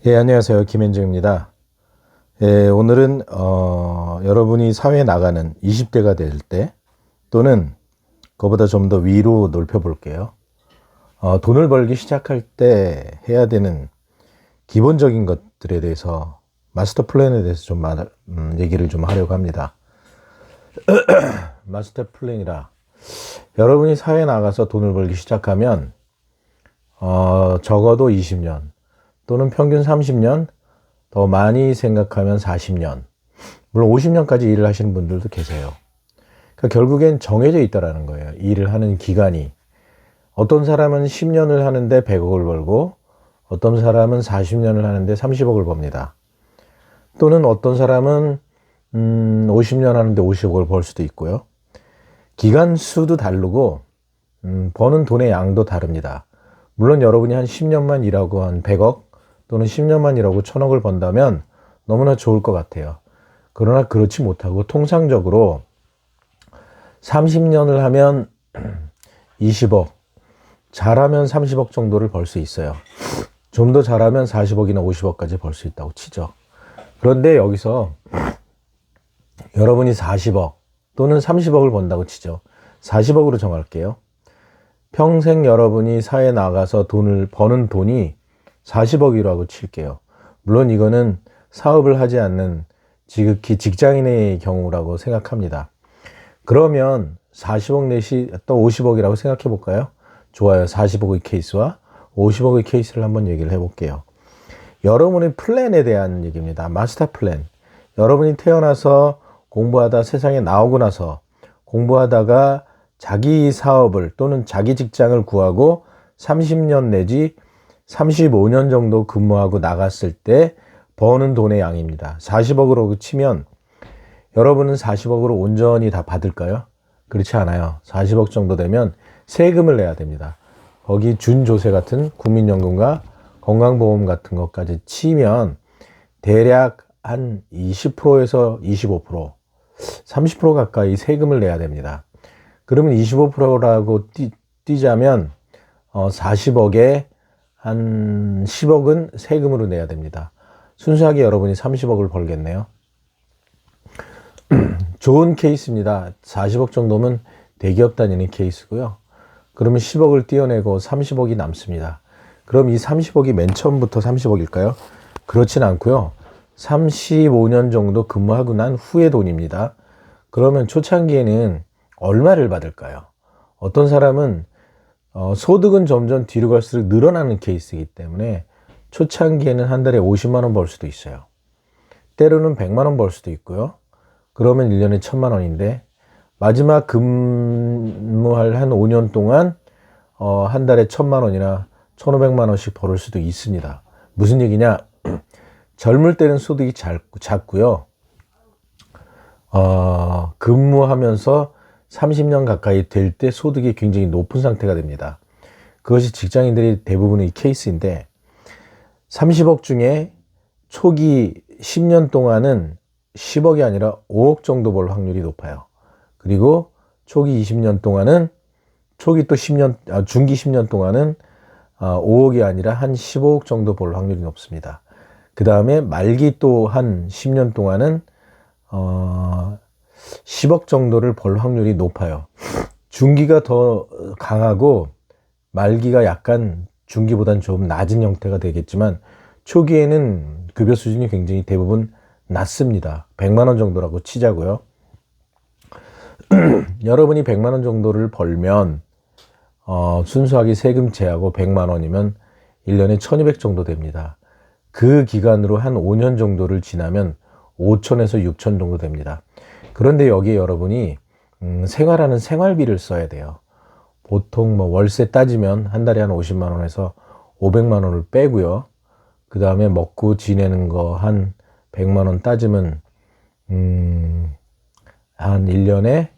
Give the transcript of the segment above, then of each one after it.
예, 안녕하세요. 김현정입니다. 예, 오늘은 여러분이 사회에 나가는 20대가 될 때 또는 그보다 좀 더 위로 넓혀 볼게요. 돈을 벌기 시작할 때 해야 되는 기본적인 것들에 대해서 마스터 플랜에 대해서 좀 얘기를 좀 하려고 합니다. 마스터 플랜이라 여러분이 사회에 나가서 돈을 벌기 시작하면 적어도 20년 또는 평균 30년, 더 많이 생각하면 40년, 물론 50년까지 일을 하시는 분들도 계세요. 그러니까 결국엔 정해져 있다라는 거예요. 일을 하는 기간이. 어떤 사람은 10년을 하는데 100억을 벌고 어떤 사람은 40년을 하는데 30억을 법니다. 또는 어떤 사람은 50년 하는데 50억을 벌 수도 있고요. 기간 수도 다르고 버는 돈의 양도 다릅니다. 물론 여러분이 한 10년만 일하고 한 100억 또는 10년만 일하고 1000억을 번다면 너무나 좋을 것 같아요. 그러나 그렇지 못하고 통상적으로 30년을 하면 20억, 잘하면 30억 정도를 벌 수 있어요. 좀 더 잘하면 40억이나 50억까지 벌 수 있다고 치죠. 그런데 여기서 여러분이 40억 또는 30억을 번다고 치죠. 40억으로 정할게요. 평생 여러분이 사회에 나가서 돈을 버는 돈이 40억이라고 칠게요. 물론 이거는 사업을 하지 않는 지극히 직장인의 경우라고 생각합니다. 그러면 40억 내시 또 50억이라고 생각해 볼까요? 좋아요. 40억의 케이스와 50억의 케이스를 한번 얘기를 해볼게요. 여러분의 플랜에 대한 얘기입니다. 마스터 플랜. 여러분이 태어나서 공부하다 세상에 나오고 나서 공부하다가 자기 사업을 또는 자기 직장을 구하고 30년 내지 35년 정도 근무하고 나갔을 때 버는 돈의 양입니다. 40억으로 치면 여러분은 40억으로 온전히 다 받을까요? 그렇지 않아요. 40억 정도 되면 세금을 내야 됩니다. 거기 준조세 같은 국민연금과 건강보험 같은 것까지 치면 대략 한 20%에서 25%, 30% 가까이 세금을 내야 됩니다. 그러면 25%라고 뛰자면 40억에 한 10억은 세금으로 내야 됩니다. 순수하게 여러분이 30억을 벌겠네요. 좋은 케이스입니다. 40억 정도면 대기업 다니는 케이스고요. 그러면 10억을 떼어내고 30억이 남습니다. 그럼 이 30억이 맨 처음부터 30억일까요? 그렇진 않고요. 35년 정도 근무하고 난 후의 돈입니다. 그러면 초창기에는 얼마를 받을까요? 어떤 사람은 소득은 점점 뒤로 갈수록 늘어나는 케이스이기 때문에 초창기에는 한 달에 50만 원 벌 수도 있어요. 때로는 100만 원 벌 수도 있고요. 그러면 1년에 1000만 원인데 마지막 근무할 한 5년 동안 한 달에 1000만 원이나 1500만 원씩 벌을 수도 있습니다. 무슨 얘기냐? 젊을 때는 소득이 작고요. 근무하면서 30년 가까이 될 때 소득이 굉장히 높은 상태가 됩니다. 그것이 직장인들이 대부분의 케이스인데 30억 중에 초기 10년 동안은 10억이 아니라 5억 정도 벌 확률이 높아요. 그리고 초기 20년 동안은 중기 10년 동안은 5억이 아니라 한 15억 정도 벌 확률이 높습니다. 그 다음에 말기 또 한 10년 동안은 10억 정도를 벌 확률이 높아요. 중기가 더 강하고 말기가 약간 중기보다는 좀 낮은 형태가 되겠지만 초기에는 급여 수준이 굉장히 대부분 낮습니다. 100만 원 정도라고 치자고요. 여러분이 100만 원 정도를 벌면 순수하게 세금 제하고 100만 원이면 1년에 1200 정도 됩니다. 그 기간으로 한 5년 정도를 지나면 5000에서 6000 정도 됩니다. 그런데 여기에 여러분이 생활하는 생활비를 써야 돼요. 보통 뭐 월세 따지면 한 달에 한 50만 원에서 500만 원을 빼고요. 그 다음에 먹고 지내는 거 한 100만 원 따지면 한 1년에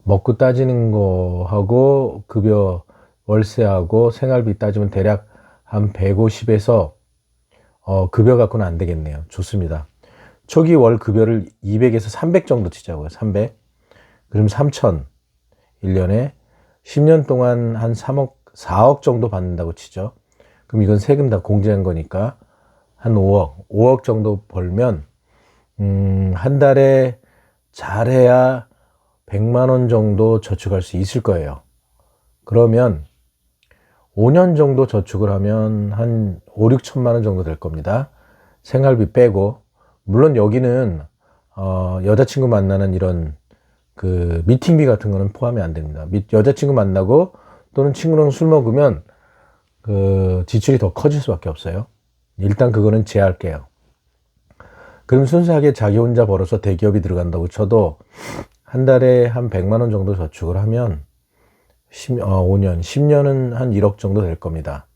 먹고 따지는 거 하고 급여 월세하고 생활비 따지면 대략 한 150에서 급여 갖고는 안 되겠네요. 좋습니다. 초기 월 급여를 200에서 300 정도 치자고요. 300. 그럼 3000. 1년에 10년 동안 한 3억, 4억 정도 받는다고 치죠. 그럼 이건 세금 다 공제한 거니까 한 5억 정도 벌면 한 달에 잘해야 100만 원 정도 저축할 수 있을 거예요. 그러면 5년 정도 저축을 하면 한 5, 6천만 원 정도 될 겁니다. 생활비 빼고. 물론 여기는 여자친구 만나는 이런 그 미팅비 같은 거는 포함이 안 됩니다. 여자친구 만나고 또는 친구랑 술 먹으면 그 지출이 더 커질 수밖에 없어요. 일단 그거는 제할게요. 그럼 순수하게 자기 혼자 벌어서 대기업이 들어간다고 쳐도 한 달에 한 100만 원 정도 저축을 하면 5년, 10년은 한 1억 정도 될 겁니다.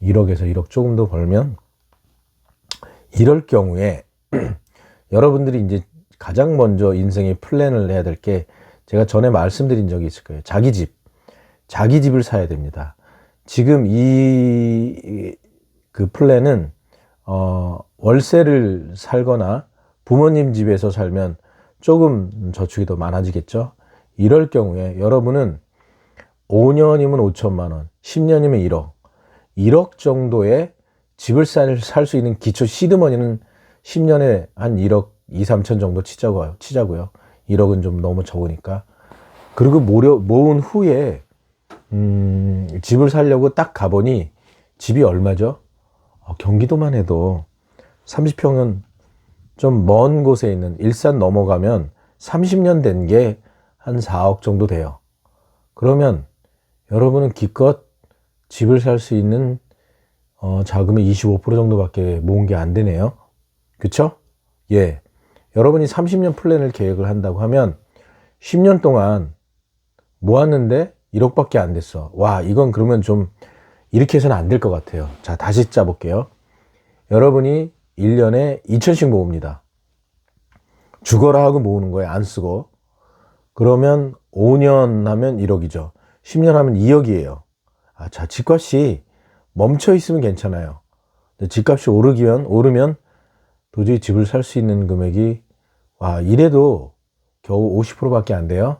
1억에서 1억 조금 더 벌면 이럴 경우에 여러분들이 이제 가장 먼저 인생의 플랜을 해야 될 게 제가 전에 말씀드린 적이 있을 거예요. 자기 집을 사야 됩니다. 지금 그 플랜은 월세를 살거나 부모님 집에서 살면 조금 저축이 더 많아지겠죠. 이럴 경우에 여러분은 5년이면 5천만 원, 10년이면 1억 정도의 집을 살 수 있는 기초 시드머니는 10년에 한 1억 2, 3천 정도 치자고요. 1억은 좀 너무 적으니까. 그리고 모은 후에 집을 사려고 딱 가보니 집이 얼마죠? 경기도만 해도 30평은 좀 먼 곳에 있는 일산 넘어가면 30년 된 게 한 4억 정도 돼요. 그러면 여러분은 기껏 집을 살 수 있는 자금의 25% 정도밖에 모은 게 안 되네요. 그쵸? 예. 여러분이 30년 플랜을 계획을 한다고 하면 10년 동안 모았는데 1억밖에 안 됐어. 와, 이건 그러면 좀 이렇게 해서는 안 될 것 같아요. 자, 다시 짜볼게요. 여러분이 1년에 2천씩 모읍니다. 죽어라 하고 모으는 거예요. 안 쓰고. 그러면 5년 하면 1억이죠. 10년 하면 2억이에요. 자, 집값이 멈춰 있으면 괜찮아요. 근데 집값이 오르면 도저히 집을 살 수 있는 금액이 이래도 겨우 50%밖에 안 돼요.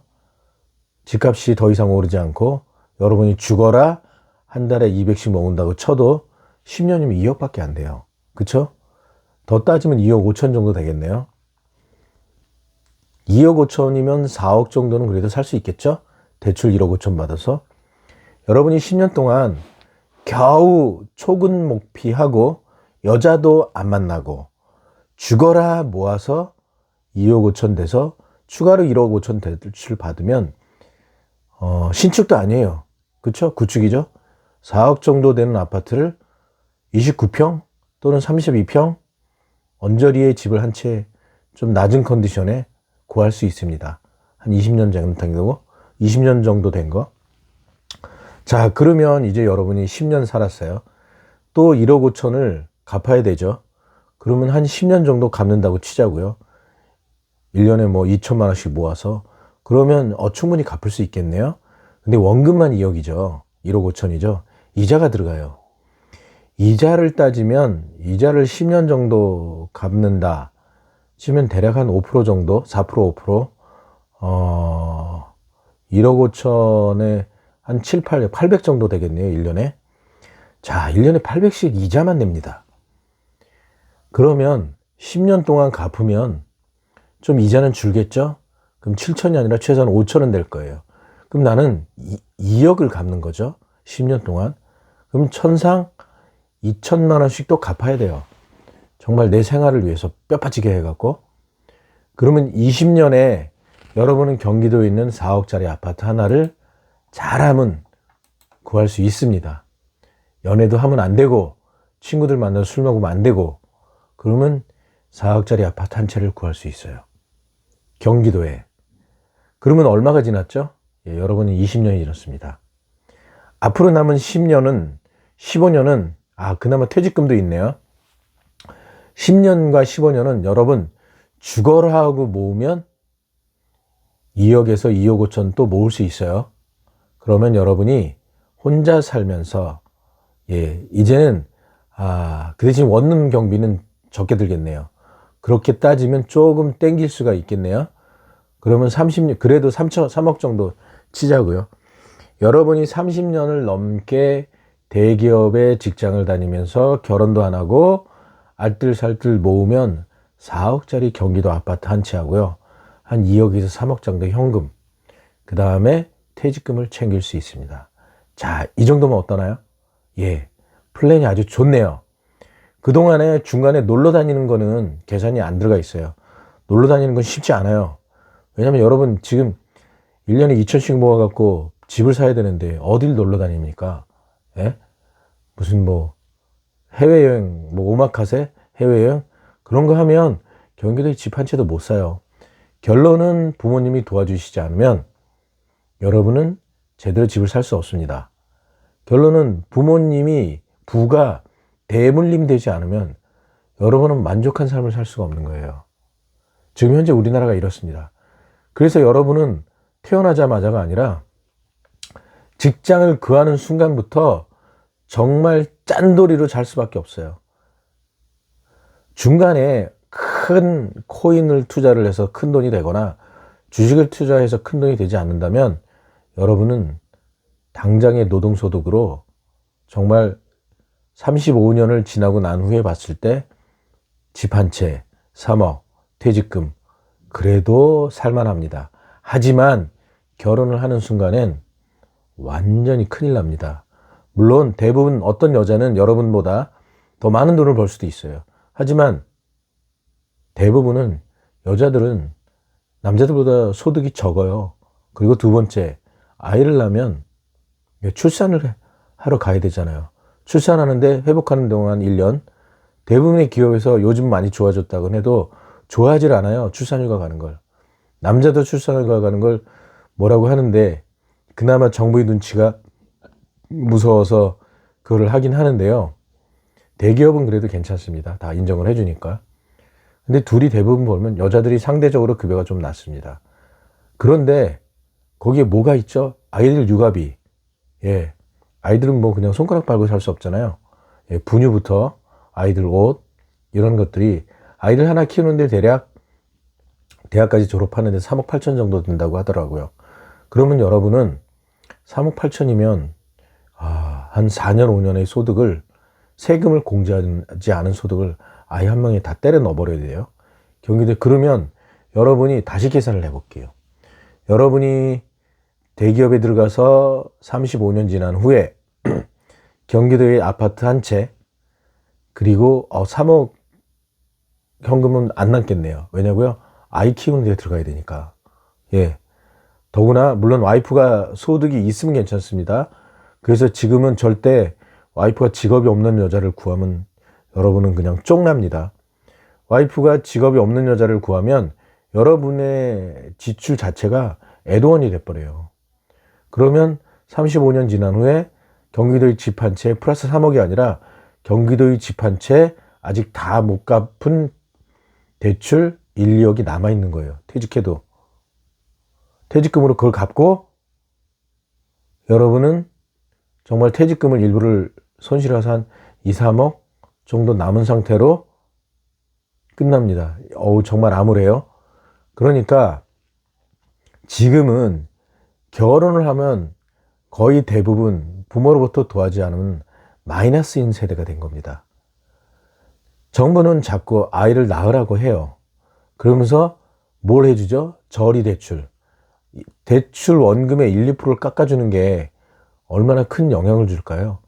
집값이 더 이상 오르지 않고 여러분이 죽어라 한 달에 200씩 모은다고 쳐도 10년이면 2억밖에 안 돼요. 그쵸? 더 따지면 2억 5천 정도 되겠네요. 2억 5천이면 4억 정도는 그래도 살 수 있겠죠? 대출 1억 5천 받아서. 여러분이 10년 동안 겨우 초근 목피하고 여자도 안 만나고 죽어라 모아서 2억 5천 돼서 추가로 1억 5천 대출 받으면 신축도 아니에요. 그쵸? 구축이죠? 4억 정도 되는 아파트를 29평 또는 32평 언저리에 집을 한 채 좀 낮은 컨디션에 구할 수 있습니다. 한 20년 정도 20년 정도 된 거. 자, 그러면 이제 여러분이 10년 살았어요. 또 1억 5천을 갚아야 되죠. 그러면 한 10년 정도 갚는다고 치자고요. 1년에 뭐 2천만 원씩 모아서. 그러면 충분히 갚을 수 있겠네요. 근데 원금만 2억이죠. 1억 5천이죠. 이자가 들어가요. 이자를 따지면 이자를 10년 정도 갚는다 치면 대략 한 5% 정도, 4%, 5%, 1억 5천에 한 7, 800 정도 되겠네요. 1년에. 자, 1년에 800씩 이자만 냅니다. 그러면 10년 동안 갚으면 좀 이자는 줄겠죠? 그럼 7천이 아니라 최소한 5천은 될 거예요. 그럼 나는 2억을 갚는 거죠. 10년 동안. 그럼 천상 2천만 원씩 또 갚아야 돼요. 정말 내 생활을 위해서 뼈빠지게 해갖고. 그러면 20년에 여러분은 경기도에 있는 4억짜리 아파트 하나를 잘하면 구할 수 있습니다. 연애도 하면 안 되고 친구들 만나서 술 먹으면 안 되고 그러면 4억짜리 아파트 한 채를 구할 수 있어요. 경기도에. 그러면 얼마가 지났죠? 예, 여러분은 20년이 지났습니다. 앞으로 남은 10년은 15년은 그나마 퇴직금도 있네요. 10년과 15년은 여러분 죽어라 하고 모으면 2억에서 2억 5천 또 모을 수 있어요. 그러면 여러분이 혼자 살면서 이제는 그 대신 원룸 경비는 적게 들겠네요. 그렇게 따지면 조금 땡길 수가 있겠네요. 그러면 30년 그래도 3억 정도 치자고요. 여러분이 30년을 넘게 대기업에 직장을 다니면서 결혼도 안 하고 알뜰살뜰 모으면 4억짜리 경기도 아파트 한 채 하고요. 한 2억에서 3억 정도 현금. 그 다음에 퇴직금을 챙길 수 있습니다. 자, 이 정도면 어떠나요? 예, 플랜이 아주 좋네요. 그동안에 중간에 놀러 다니는 거는 계산이 안 들어가 있어요. 놀러 다니는 건 쉽지 않아요. 왜냐면 여러분 지금 1년에 2천씩 모아갖고 집을 사야 되는데 어딜 놀러 다닙니까? 예? 무슨 뭐 해외여행, 뭐 오마카세 해외여행 그런 거 하면 경기도에 집 한 채도 못 사요. 결론은 부모님이 도와주시지 않으면 여러분은 제대로 집을 살 수 없습니다. 결론은 부모님이 부가 대물림 되지 않으면 여러분은 만족한 삶을 살 수가 없는 거예요. 지금 현재 우리나라가 이렇습니다. 그래서 여러분은 태어나자마자가 아니라 직장을 구하는 순간부터 정말 짠돌이로 잘 수밖에 없어요. 중간에 큰 코인을 투자를 해서 큰 돈이 되거나 주식을 투자해서 큰 돈이 되지 않는다면 여러분은 당장의 노동소득으로 정말 35년을 지나고 난 후에 봤을 때 집 한 채, 3억, 퇴직금 그래도 살만합니다. 하지만 결혼을 하는 순간엔 완전히 큰일 납니다. 물론 대부분 어떤 여자는 여러분보다 더 많은 돈을 벌 수도 있어요. 하지만 대부분은 여자들은 남자들보다 소득이 적어요. 그리고 두 번째, 아이를 낳으면 출산을 하러 가야 되잖아요. 출산하는데 회복하는 동안 1년, 대부분의 기업에서 요즘 많이 좋아졌다고 해도 좋아하질 않아요. 출산휴가 가는 걸. 남자도 출산휴가 가는 걸 뭐라고 하는데 그나마 정부의 눈치가 무서워서 그거를 하긴 하는데요. 대기업은 그래도 괜찮습니다. 다 인정을 해주니까. 근데 둘이 대부분 보면 여자들이 상대적으로 급여가 좀 낮습니다. 그런데 거기에 뭐가 있죠? 아이들 육아비. 예. 아이들은 뭐 그냥 손가락 빨고 살 수 없잖아요. 예. 분유부터 아이들 옷, 이런 것들이 아이들 하나 키우는데 대략 대학까지 졸업하는데 3억 8천 정도 든다고 하더라고요. 그러면 여러분은 3억 8천이면 한 4년 5년의 소득을 세금을 공제하지 않은 소득을 아이 한 명에 다 때려 넣어버려야 돼요. 경기도에. 그러면 여러분이 다시 계산을 해볼게요. 여러분이 대기업에 들어가서 35년 지난 후에 경기도에 아파트 한 채 그리고 3억 현금은 안 남겠네요. 왜냐고요? 아이 키우는 데 들어가야 되니까. 예. 더구나 물론 와이프가 소득이 있으면 괜찮습니다. 그래서 지금은 절대 와이프가 직업이 없는 여자를 구하면 여러분은 그냥 쪽납니다. 와이프가 직업이 없는 여자를 구하면 여러분의 지출 자체가 애도원이 돼버려요. 그러면 35년 지난 후에 경기도의 집 한 채 플러스 3억이 아니라 경기도의 집 한 채 아직 다 못 갚은 대출 1, 2억이 남아있는 거예요. 퇴직해도. 퇴직금으로 그걸 갚고 여러분은 정말 퇴직금을 일부를 손실해서 한 2, 3억 정도 남은 상태로 끝납니다. 정말 암울해요. 그러니까 지금은 결혼을 하면 거의 대부분 부모로부터 도와주지 않으면 마이너스인 세대가 된 겁니다. 정부는 자꾸 아이를 낳으라고 해요. 그러면서 뭘 해주죠? 저리 대출. 대출 원금의 1, 2%를 깎아주는 게 얼마나 큰 영향을 줄까요?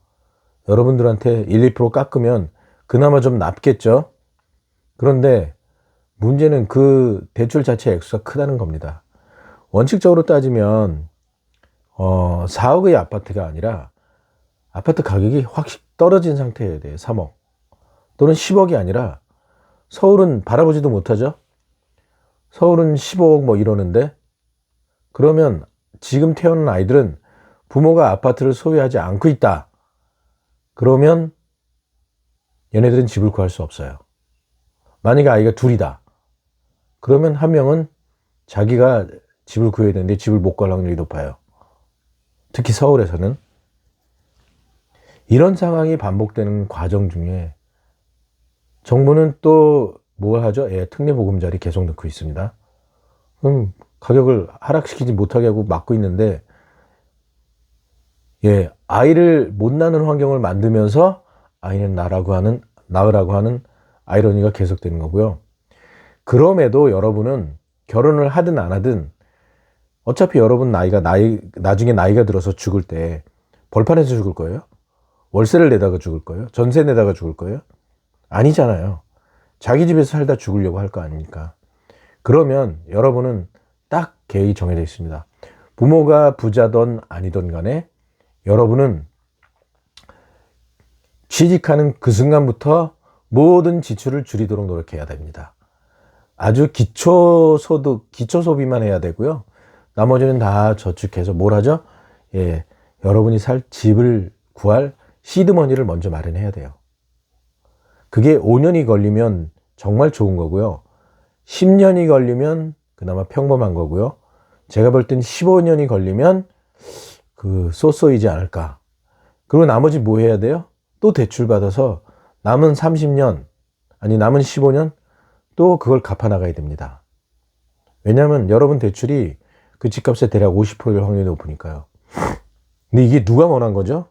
여러분들한테 1, 2% 깎으면 그나마 좀 낫겠죠? 그런데 문제는 그 대출 자체 액수가 크다는 겁니다. 원칙적으로 따지면 4억의 아파트가 아니라 아파트 가격이 확 떨어진 상태여야 돼요. 3억 또는 10억이 아니라 서울은 바라보지도 못하죠. 서울은 15억 뭐 이러는데 그러면 지금 태어난 아이들은 부모가 아파트를 소유하지 않고 있다. 그러면 얘네들은 집을 구할 수 없어요. 만약에 아이가 둘이다. 그러면 한 명은 자기가 집을 구해야 되는데 집을 못 구할 확률이 높아요. 특히 서울에서는. 이런 상황이 반복되는 과정 중에 정부는 또 뭘 하죠? 특례보금자리 계속 넣고 있습니다. 가격을 하락시키지 못하게 하고 막고 있는데 예, 아이를 못 낳는 환경을 만들면서 아이는 낳으라고 하는 아이러니가 계속되는 거고요. 그럼에도 여러분은 결혼을 하든 안 하든 어차피 여러분 나중에 나이가 들어서 죽을 때 벌판에서 죽을 거예요? 월세를 내다가 죽을 거예요? 전세 내다가 죽을 거예요? 아니잖아요. 자기 집에서 살다 죽으려고 할 거 아닙니까? 그러면 여러분은 딱 계획이 정해져 있습니다. 부모가 부자든 아니든 간에 여러분은 취직하는 그 순간부터 모든 지출을 줄이도록 노력해야 됩니다. 아주 기초소득, 기초소비만 해야 되고요. 나머지는 다 저축해서 뭘 하죠? 예, 여러분이 살 집을 구할 시드머니를 먼저 마련해야 돼요. 그게 5년이 걸리면 정말 좋은 거고요. 10년이 걸리면 그나마 평범한 거고요. 제가 볼 땐 15년이 걸리면 쏘쏘이지 않을까. 그리고 나머지 뭐 해야 돼요? 또 대출 받아서 남은 30년, 아니 남은 15년 또 그걸 갚아 나가야 됩니다. 왜냐하면 여러분 대출이 그 집값의 대략 50%일 확률이 높으니까요. 근데 이게 누가 원한 거죠?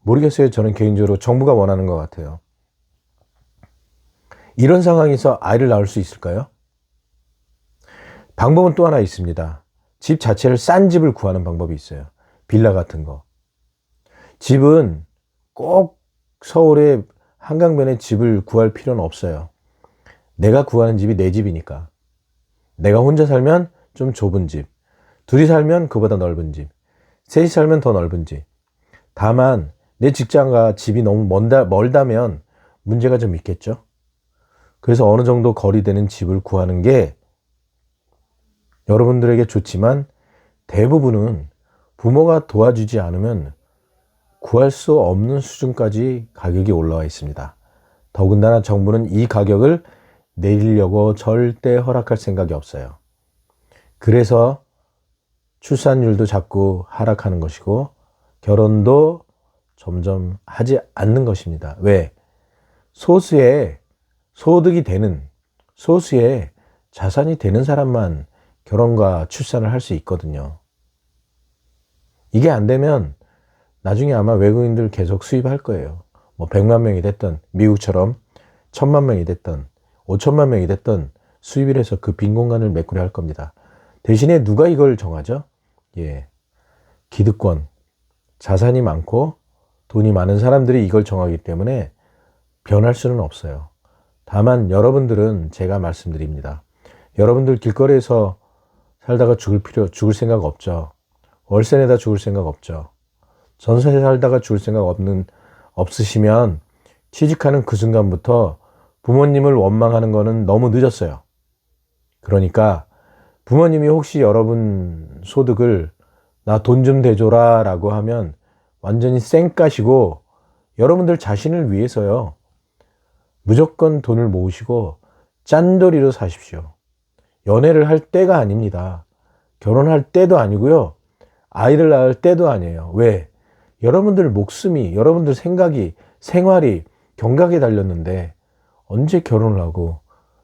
모르겠어요. 저는 개인적으로 정부가 원하는 것 같아요. 이런 상황에서 아이를 낳을 수 있을까요? 방법은 또 하나 있습니다. 집 자체를 싼 집을 구하는 방법이 있어요. 빌라 같은 거. 집은 꼭 서울의 한강변에 집을 구할 필요는 없어요. 내가 구하는 집이 내 집이니까. 내가 혼자 살면 좀 좁은 집, 둘이 살면 그보다 넓은 집, 셋이 살면 더 넓은 집. 다만 내 직장과 집이 너무 멀다면 문제가 좀 있겠죠. 그래서 어느 정도 거리되는 집을 구하는 게 여러분들에게 좋지만 대부분은 부모가 도와주지 않으면 구할 수 없는 수준까지 가격이 올라와 있습니다. 더군다나 정부는 이 가격을 내리려고 절대 허락할 생각이 없어요. 그래서 출산율도 자꾸 하락하는 것이고 결혼도 점점 하지 않는 것입니다. 왜? 소수의 소득이 되는, 소수의 자산이 되는 사람만 결혼과 출산을 할 수 있거든요. 이게 안 되면 나중에 아마 외국인들 계속 수입할 거예요. 뭐 100만 명이 됐든 미국처럼 1000만 명이 됐든 5천만 명이 됐든 수입을 해서 그 빈 공간을 메꾸려 할 겁니다. 대신에 누가 이걸 정하죠? 예, 기득권, 자산이 많고 돈이 많은 사람들이 이걸 정하기 때문에 변할 수는 없어요. 다만 여러분들은 제가 말씀드립니다. 여러분들 길거리에서 살다가 죽을 생각 없죠. 월세 내다 죽을 생각 없죠. 전세 살다가 죽을 생각 없으시면 취직하는 그 순간부터 부모님을 원망하는 거는 너무 늦었어요. 그러니까 부모님이 혹시 여러분 소득을 나 돈 좀 대줘라 라고 하면 완전히 쌩까시고 여러분들 자신을 위해서요. 무조건 돈을 모으시고 짠돌이로 사십시오. 연애를 할 때가 아닙니다. 결혼할 때도 아니고요. 아이를 낳을 때도 아니에요. 왜? 여러분들 목숨이, 여러분들 생각이, 생활이 경각에 달렸는데 언제 결혼을 하고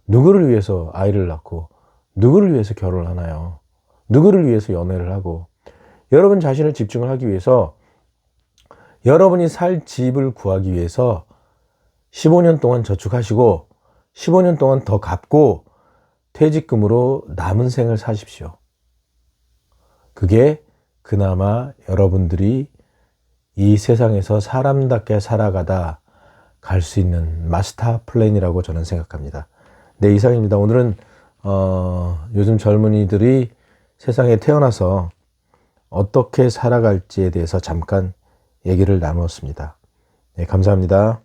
누구를 위해서 아이를 낳고 누구를 위해서 결혼을 하나요? 누구를 위해서 연애를 하고 여러분 자신을 집중을 하기 위해서 여러분이 살 집을 구하기 위해서 15년 동안 저축하시고 15년 동안 더 갚고 퇴직금으로 남은 생을 사십시오. 그게 그나마 여러분들이 이 세상에서 사람답게 살아가다 갈 수 있는 마스터 플랜이라고 저는 생각합니다. 네, 이상입니다. 오늘은 요즘 젊은이들이 세상에 태어나서 어떻게 살아갈지에 대해서 잠깐 얘기를 나누었습니다. 네, 감사합니다.